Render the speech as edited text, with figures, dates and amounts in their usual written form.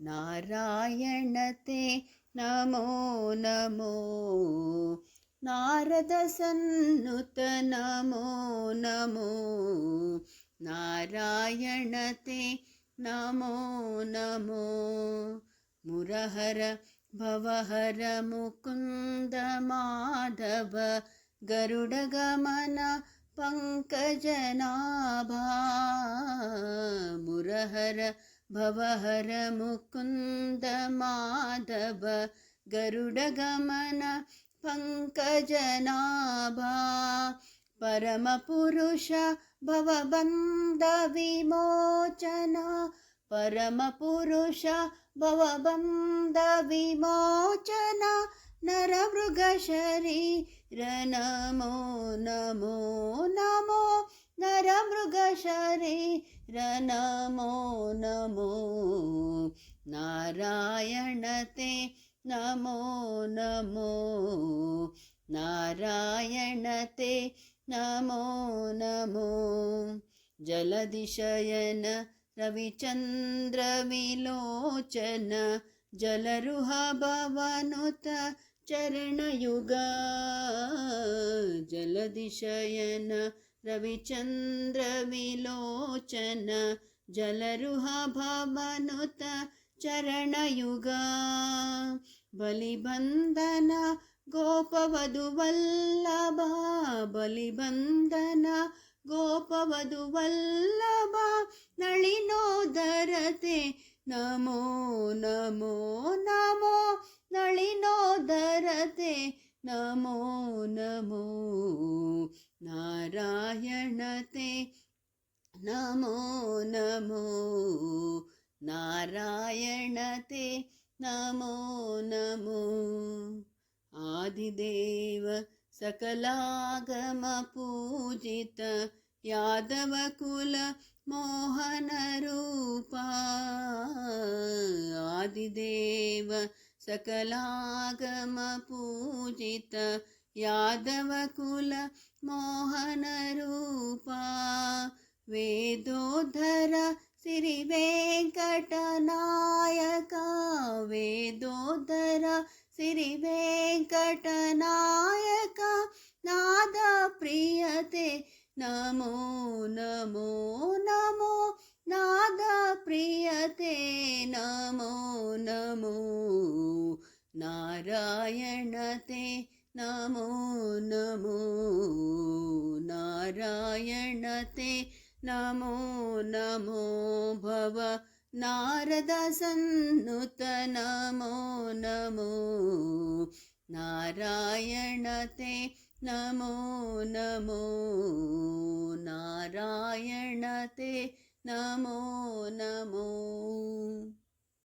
नारायण ते नमो नमो नारद सन्नुत नमो नमो नारायण ते नमो नमो मुरहर भवहर मुकुन्द माधव गरुडगमन पंकजनाभा मुरहर भवहर मुकुन्द माधव गरुडगमन पंकजनाभा परमपुरुष भवबन्ध विमोचन परमपुरुष भवबन्ध विमोचन नरमृगशरीर नमो नमो नमो नरमृगशरीर नमो नमो नारायण ते नमो नमो नारायण ते नमो नमो जलधिशयन रविचन्द्र विलोचन जलरुह भवनुत चरणयुग जलधिशयन रविचन्द्र विलोचन जलरुह भवनुत चरणयुग बलिबन्धन गोपवधुवल्लभ बलिबन्धन गोपवधुवल्लभ नलिनोदरते नमो नमो नमो नलिनोदरते नमो नमो नारायण ते नमो नमो नारायण ते नमो नमो आदिदेव सकलागम पूजित यादव कुल मोहन रूपा आदिदेव सकलागम पूजित यादव कुल मोहन रूपा वेदोधर श्री वेंकटनायक वेदोधर श्री वेंकटनायक नाद प्रियते नमो नमो नमो नाद प्रियते नमो नमो नारायण ते नमो नमो नारायण ते नमो नमो भव नारद सन्नुत नमो नमो नारायण ते नमो नमो नारायण ते नमो नमो।